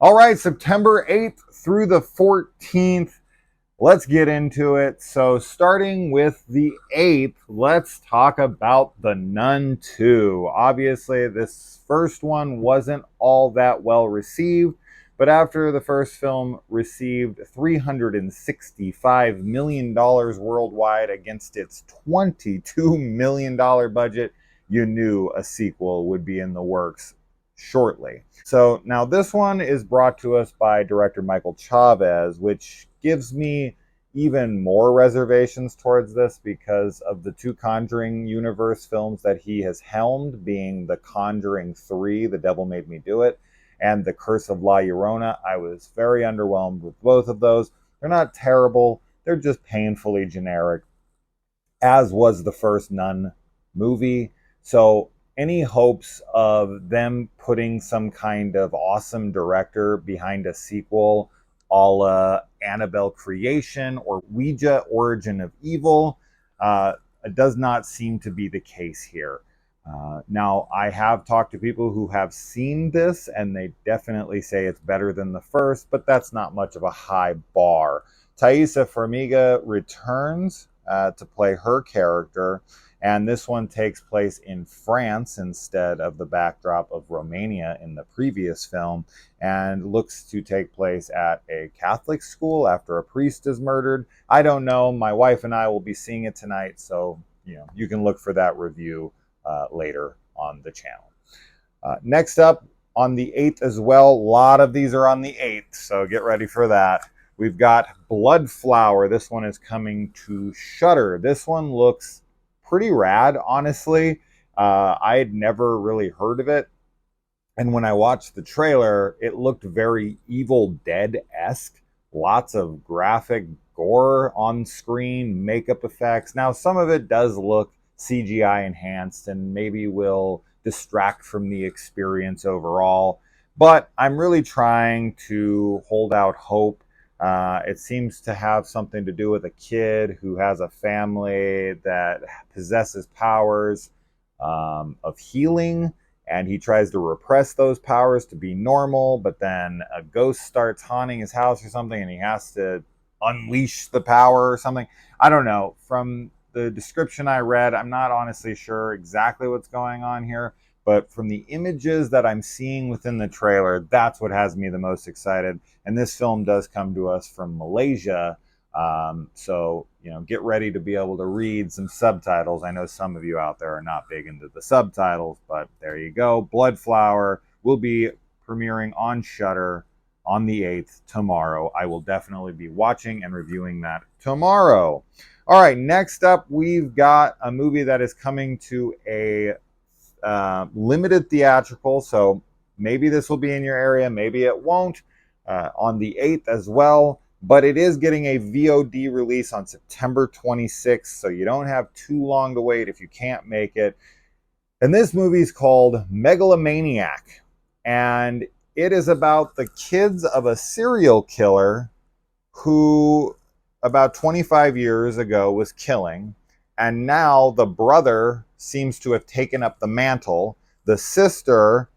All right, September 8th through the 14th. Let's get into it. So, starting with the 8th, let's talk about The Nun 2. Obviously, this first one wasn't all that well received, but after the first film received $365 million worldwide against its $22 million budget, you knew a sequel would be in the works shortly. So now this one is brought to us by director Michael Chavez, which gives me even more reservations towards this because of the two Conjuring universe films that he has helmed, being The Conjuring 3, The Devil Made Me Do It, and The Curse of La Llorona. I was very underwhelmed with both of those. They're not terrible, they're just painfully generic, as was the first Nun movie. So any hopes of them putting some kind of awesome director behind a sequel a la Annabelle Creation or Ouija Origin of Evil it does not seem to be the case here. Now, I have talked to people who have seen this, and they definitely say it's better than the first, but that's not much of a high bar. Thaisa Farmiga returns to play her character, and this one takes place in France instead of the backdrop of Romania in the previous film, and looks to take place at a Catholic school after a priest is murdered. I don't know. My wife and I will be seeing it tonight, so you can look for that review later on the channel. Next up, on the 8th as well, a lot of these are on the 8th, so get ready for that. We've got Bloodflower. This one is coming to Shudder. This one looks pretty rad, honestly. I had never really heard of it. And when I watched the trailer, it looked very Evil Dead-esque. Lots of graphic gore on screen, makeup effects. Now, some of it does look CGI enhanced and maybe will distract from the experience overall. But I'm really trying to hold out hope. It seems to have something to do with a kid who has a family that possesses powers of healing, and he tries to repress those powers to be normal, but then a ghost starts haunting his house or something, and he has to unleash the power or something. I don't know. From the description I read, I'm not honestly sure exactly what's going on here, but from the images that I'm seeing within the trailer, that's what has me the most excited. And this film does come to us from Malaysia, so get ready to be able to read some subtitles. I know some of you out there are not big into the subtitles, but there you go. Bloodflower will be premiering on Shudder on the 8th tomorrow. I will definitely be watching and reviewing that tomorrow. All right, next up, we've got a movie that is coming to a limited theatrical, so maybe this will be in your area, maybe it won't, on the 8th as well, but it is getting a VOD release on September 26th, so you don't have too long to wait if you can't make it. And this movie is called Megalomaniac, and it is about the kids of a serial killer who about 25 years ago was killing, and now the brother seems to have taken up the mantle. The sister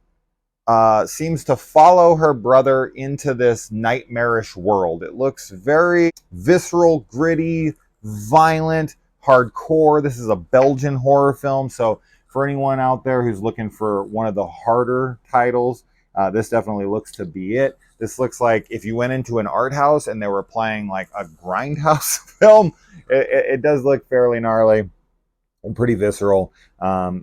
seems to follow her brother into this nightmarish world. It looks very visceral, gritty, violent, hardcore. This is a Belgian horror film, so for anyone out there who's looking for one of the harder titles, this definitely looks to be it. This looks like if you went into an art house and they were playing like a grindhouse film. It does look fairly gnarly and pretty visceral.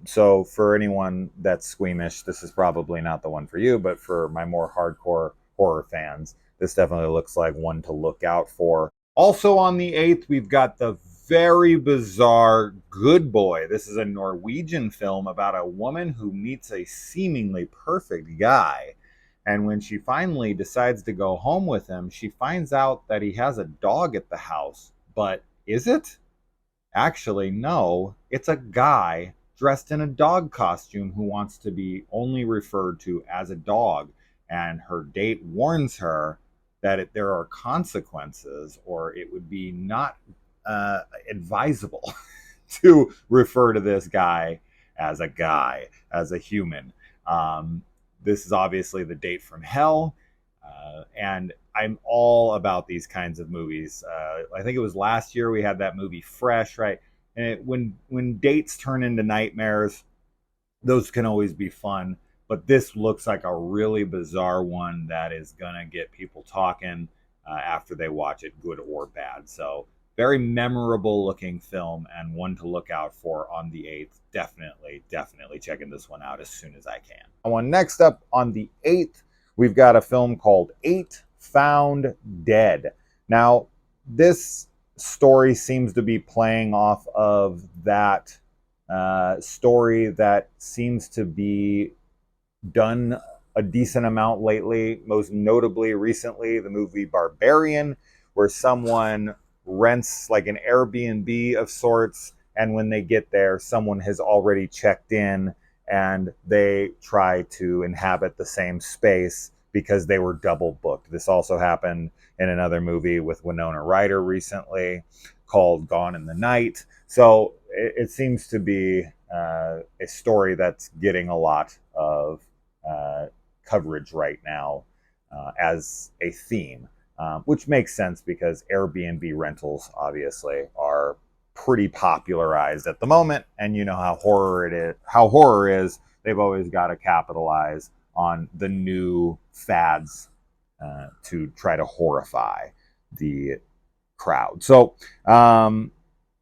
So for anyone that's squeamish, this is probably not the one for you, but for my more hardcore horror fans, this definitely looks like one to look out for. Also on the 8th, we've got the very bizarre Good Boy. This is a Norwegian film about a woman who meets a seemingly perfect guy. And when she finally decides to go home with him, she finds out that he has a dog at the house. But is it? Actually, no. It's a guy dressed in a dog costume who wants to be only referred to as a dog. And her date warns her that there are consequences, or it would be not advisable to refer to this guy, as a human. This is obviously the date from hell. And I'm all about these kinds of movies. I think it was last year we had that movie Fresh, right? And when dates turn into nightmares, those can always be fun. But this looks like a really bizarre one that is gonna get people talking after they watch it, good or bad. So very memorable looking film and one to look out for on the 8th. Definitely checking this one out as soon as I can. Next up on the 8th, we've got a film called Eight Found Dead. Now, this story seems to be playing off of that story that seems to be done a decent amount lately, most notably recently, the movie Barbarian, where someone rents like an Airbnb of sorts, and when they get there, someone has already checked in and they try to inhabit the same space because they were double booked. This also happened in another movie with Winona Ryder recently called Gone in the Night. So it seems to be a story that's getting a lot of coverage right now as a theme, which makes sense because Airbnb rentals obviously are pretty popularized at the moment, and you know how horror it is. How horror is, they've always got to capitalize on the new fads to try to horrify the crowd. So,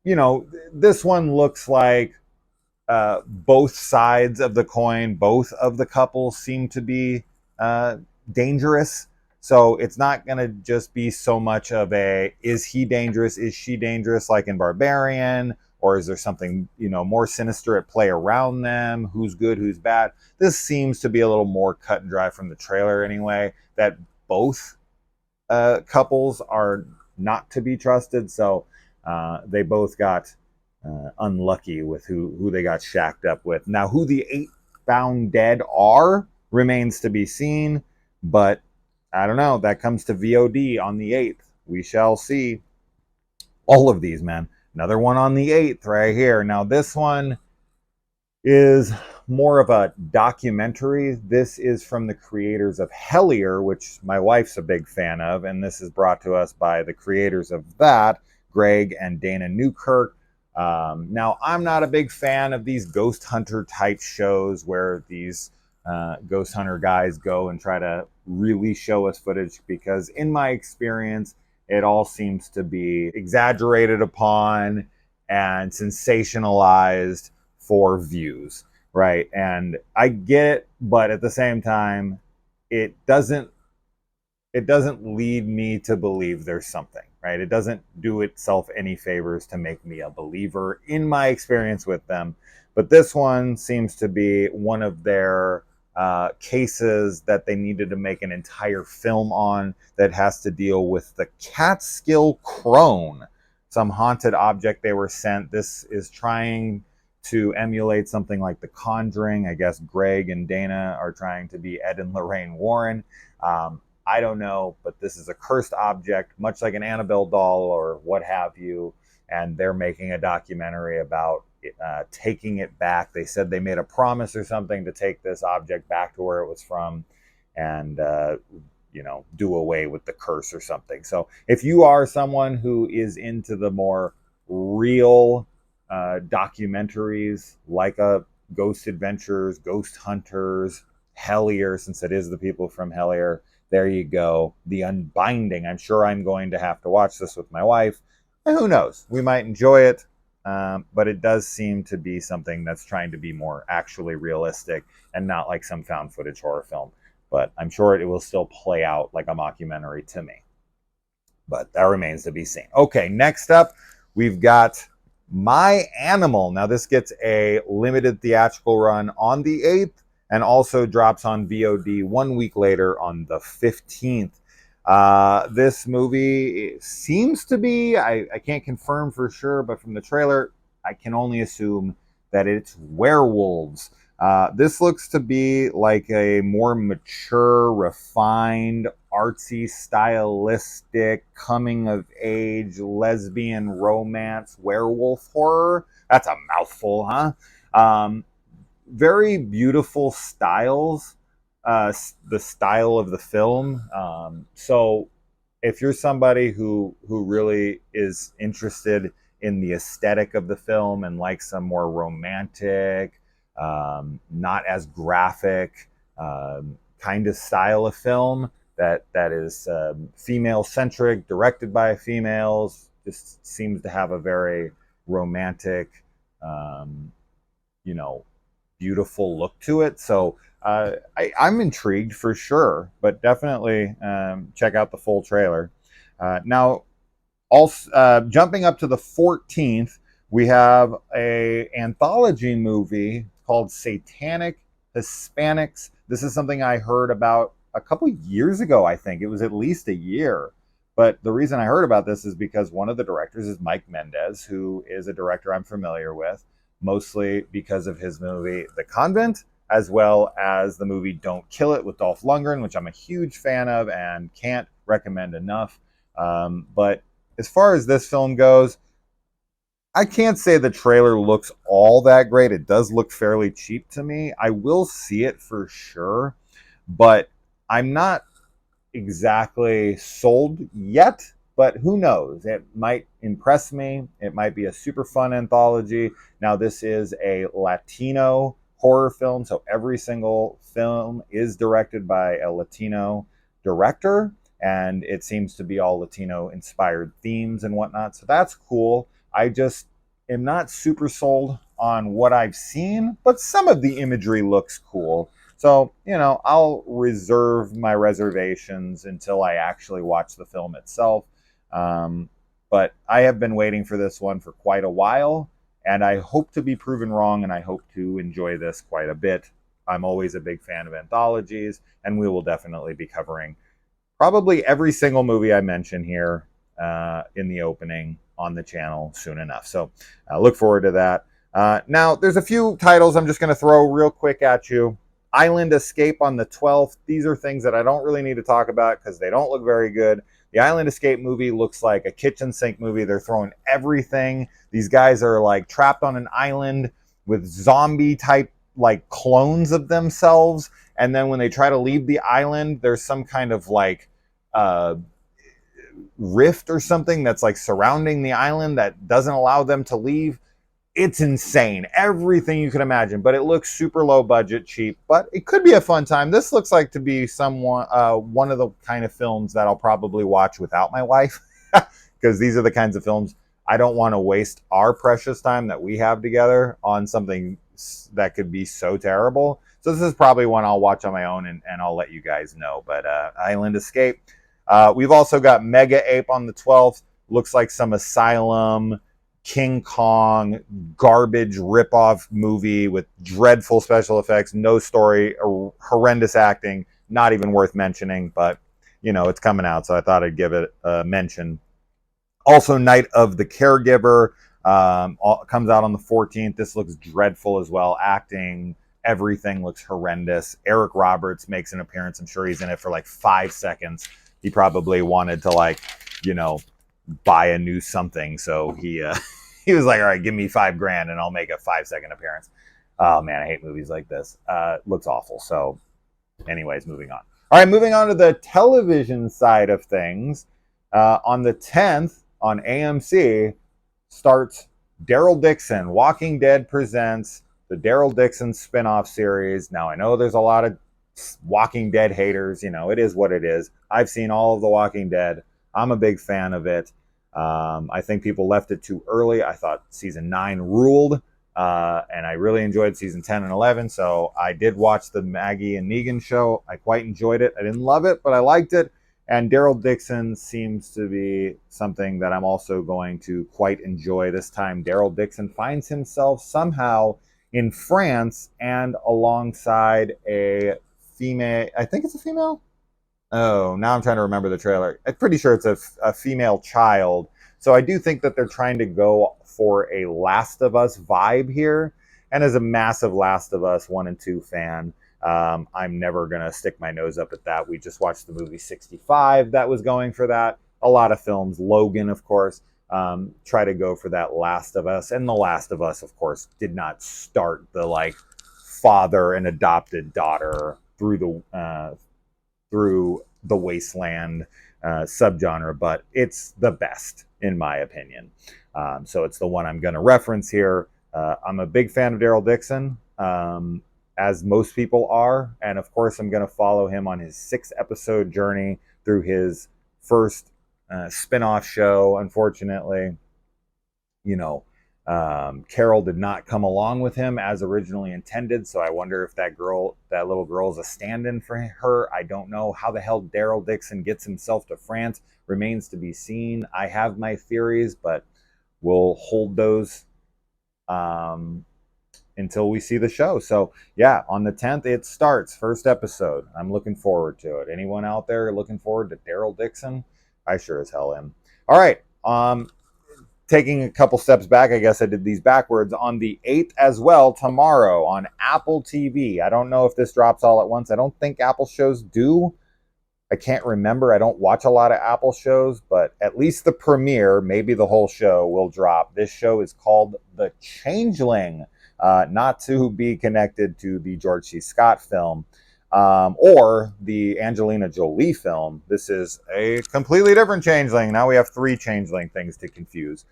you know, this one looks like both sides of the coin, both of the couples seem to be dangerous. So it's not going to just be so much of a, is he dangerous? Is she dangerous? Like in Barbarian, or is there something, you know, more sinister at play around them? Who's good? Who's bad? This seems to be a little more cut and dry from the trailer anyway, that both couples are not to be trusted. So they both got unlucky with who they got shacked up with. Now, who the 8 found dead are remains to be seen, but I don't know. That comes to VOD on the 8th. We shall see. All of these, man. Another one on the 8th right here. Now, this one is more of a documentary. This is from the creators of Hellier, which my wife's a big fan of, and this is brought to us by the creators of that, Greg and Dana Newkirk. Now, I'm not a big fan of these ghost hunter type shows where these ghost hunter guys go and try to really show us footage, because in my experience, it all seems to be exaggerated upon and sensationalized for views, right? And I get it, but at the same time, it doesn't lead me to believe there's something, right? It doesn't do itself any favors to make me a believer in my experience with them. But this one seems to be one of their cases that they needed to make an entire film on, that has to deal with the Catskill crone, some haunted object they were sent. This is trying to emulate something like The Conjuring. I guess Greg and Dana are trying to be Ed and Lorraine Warren. I don't know, but this is a cursed object, much like an Annabelle doll or what have you. And they're making a documentary about taking it back. They said they made a promise or something to take this object back to where it was from and, you know, do away with the curse or something. So if you are someone who is into the more real documentaries like Ghost Adventures, Ghost Hunters, Hellier, since it is the people from Hellier, there you go. The Unbinding. I'm sure I'm going to have to watch this with my wife. And who knows? We might enjoy it. But it does seem to be something that's trying to be more actually realistic and not like some found footage horror film. But I'm sure it will still play out like a mockumentary to me. But that remains to be seen. Okay, next up, we've got My Animal. Now, this gets a limited theatrical run on the 8th and also drops on VOD 1 week later on the 15th. This movie seems to be, I can't confirm for sure, but from the trailer, I can only assume that it's werewolves. This looks to be like a more mature, refined, artsy, stylistic, coming of age, lesbian romance, werewolf horror. That's a mouthful, huh? Very beautiful styles. the style of the film. So if you're somebody who really is interested in the aesthetic of the film and likes some more romantic, not as graphic kind of style of film that is female centric, directed by females, just seems to have a very romantic, um, you know, beautiful look to it. So I'm intrigued for sure, but definitely check out the full trailer. Now, also jumping up to the 14th, we have a anthology movie called Satanic Hispanics. This is something I heard about a couple years ago. I think it was at least a year. But the reason I heard about this is because one of the directors is Mike Mendez, who is a director I'm familiar with, mostly because of his movie The Convent, as well as the movie Don't Kill It with Dolph Lundgren, which I'm a huge fan of and can't recommend enough. But as far as this film goes, I can't say the trailer looks all that great. It does look fairly cheap to me. I will see it for sure, but I'm not exactly sold yet. But who knows? It might impress me. It might be a super fun anthology. Now, this is a Latino horror film, so every single film is directed by a Latino director, and it seems to be all Latino inspired themes and whatnot. So that's cool. I just am not super sold on what I've seen, but some of the imagery looks cool. So, I'll reserve my reservations until I actually watch the film itself. But I have been waiting for this one for quite a while, and I hope to be proven wrong, and I hope to enjoy this quite a bit. I'm always a big fan of anthologies, and we will definitely be covering probably every single movie I mention here in the opening on the channel soon enough. So look forward to that. Now, there's a few titles I'm just going to throw real quick at you. Island Escape on the 12th. These are things that I don't really need to talk about because they don't look very good. The Island Escape movie looks like a kitchen sink movie. They're throwing everything. These guys are like trapped on an island with zombie type like clones of themselves. And then when they try to leave the island, there's some kind of like rift or something that's like surrounding the island that doesn't allow them to leave. It's insane. Everything you can imagine, but it looks super low budget, cheap, but it could be a fun time. This looks like to be one of the kind of films that I'll probably watch without my wife because these are the kinds of films I don't want to waste our precious time that we have together on something that could be so terrible. So this is probably one I'll watch on my own and I'll let you guys know. But Island Escape. We've also got Mega Ape on the 12th. Looks like some Asylum, King Kong, garbage ripoff movie with dreadful special effects, no story, horrendous acting, not even worth mentioning, but it's coming out, so I thought I'd give it a mention. Also, Night of the Caregiver comes out on the 14th. This looks dreadful as well. Acting, everything looks horrendous. Eric Roberts makes an appearance. I'm sure he's in it for like 5 seconds. He probably wanted to buy a new something, so he was like, all right, give me $5,000 and I'll make a 5-second appearance. Oh man, I hate movies like this. Looks awful. So anyways, moving on. All right, moving on to the television side of things. On the 10th on AMC starts Daryl Dixon. Walking Dead presents the Daryl Dixon spinoff series. Now I know there's a lot of Walking Dead haters. It is what it is. I've seen all of the Walking Dead. I'm a big fan of it. I think people left it too early. I thought season 9 ruled, and I really enjoyed season 10 and 11. So I did watch the Maggie and Negan show. I quite enjoyed it. I didn't love it, but I liked it. And Daryl Dixon seems to be something that I'm also going to quite enjoy. This time, Daryl Dixon finds himself somehow in France and alongside a female. I think it's a female. Oh, now I'm trying to remember the trailer. I'm pretty sure it's a female child. So I do think that they're trying to go for a Last of Us vibe here. And as a massive Last of Us 1 and 2 fan, I'm never going to stick my nose up at that. We just watched the movie 65 that was going for that. A lot of films, Logan, of course, try to go for that Last of Us. And The Last of Us, of course, did not start the father and adopted daughter through the Wasteland subgenre, but it's the best in my opinion. So it's the one I'm going to reference here. I'm a big fan of Daryl Dixon, as most people are, and of course I'm going to follow him on his 6-episode journey through his first spin-off show. Unfortunately, Carol did not come along with him as originally intended, so I wonder if that little girl is a stand-in for her. I don't know how the hell Daryl Dixon gets himself to France. Remains to be seen. I have my theories, but we'll hold those until we see the show. So yeah, on the 10th it starts, first episode. I'm looking forward to it. Anyone out there looking forward to Daryl Dixon? I sure as hell am. All right. Taking a couple steps back, I guess I did these backwards. On the 8th as well, tomorrow on Apple TV. I don't know if this drops all at once. I don't think Apple shows do. I can't remember. I don't watch a lot of Apple shows, but at least the premiere, maybe the whole show, will drop. This show is called The Changeling, not to be connected to the George C. Scott film or the Angelina Jolie film. This is a completely different Changeling. Now we have 3 Changeling things to confuse.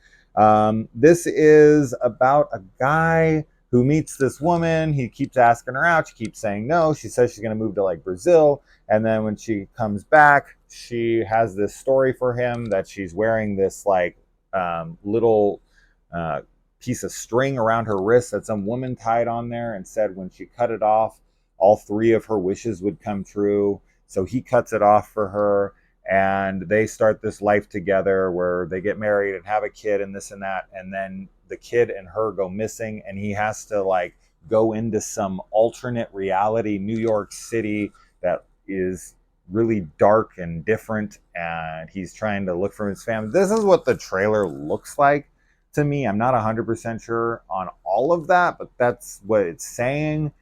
This is about a guy who meets this woman. He keeps asking her out. She keeps saying no. She says she's going to move to like Brazil. And then when she comes back, she has this story for him that she's wearing this like little piece of string around her wrist that some woman tied on there and said when she cut it off, all 3 of her wishes would come true. So he cuts it off for her, and they start this life together where they get married and have a kid and this and that. And then the kid and her go missing, and he has to like go into some alternate reality, New York City, that is really dark and different. And he's trying to look for his family. This is what the trailer looks like to me. I'm not 100% sure on all of that, but that's what it's saying.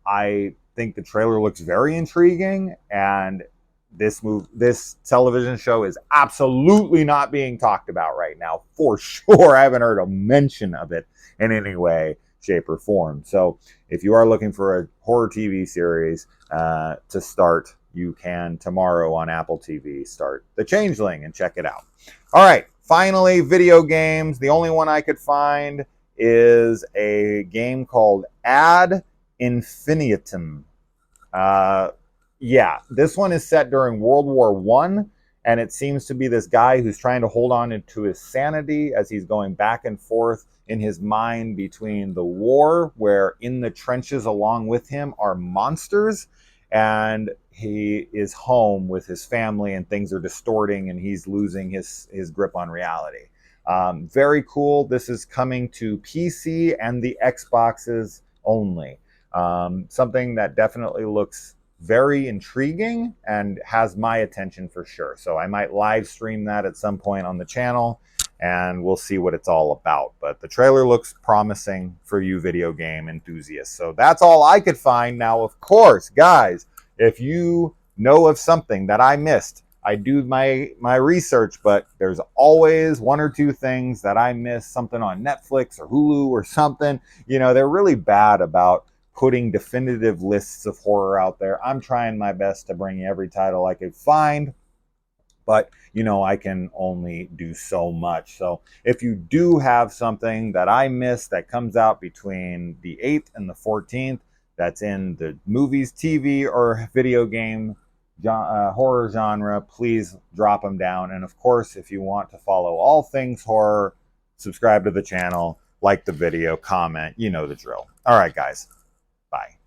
I think the trailer looks very intriguing, and this television show is absolutely not being talked about right now, for sure. I haven't heard a mention of it in any way, shape, or form. So if you are looking for a horror TV series to start, you can tomorrow on Apple TV start The Changeling and check it out. All right, finally, video games. The only one I could find is a game called Ad Infinitum. Yeah, this one is set during World War I, and it seems to be this guy who's trying to hold on to his sanity as he's going back and forth in his mind between the war, where in the trenches along with him are monsters, and he is home with his family, and things are distorting, and he's losing his grip on reality. Very cool. This is coming to PC and the Xboxes only. Something that definitely looks very intriguing and has my attention for sure. So I might live stream that at some point on the channel, and we'll see what it's all about. But the trailer looks promising for you video game enthusiasts. So that's all I could find. Now, of course, guys, if you know of something that I missed, I do my research, but there's always 1 or 2 things that I miss, something on Netflix or Hulu or something. They're really bad about putting definitive lists of horror out there. I'm trying my best to bring you every title I could find, but I can only do so much. So if you do have something that I missed that comes out between the 8th and the 14th, that's in the movies, TV, or video game horror genre, please drop them down. And of course, if you want to follow all things horror, subscribe to the channel, like the video, comment, you know the drill. All right, guys. Bye.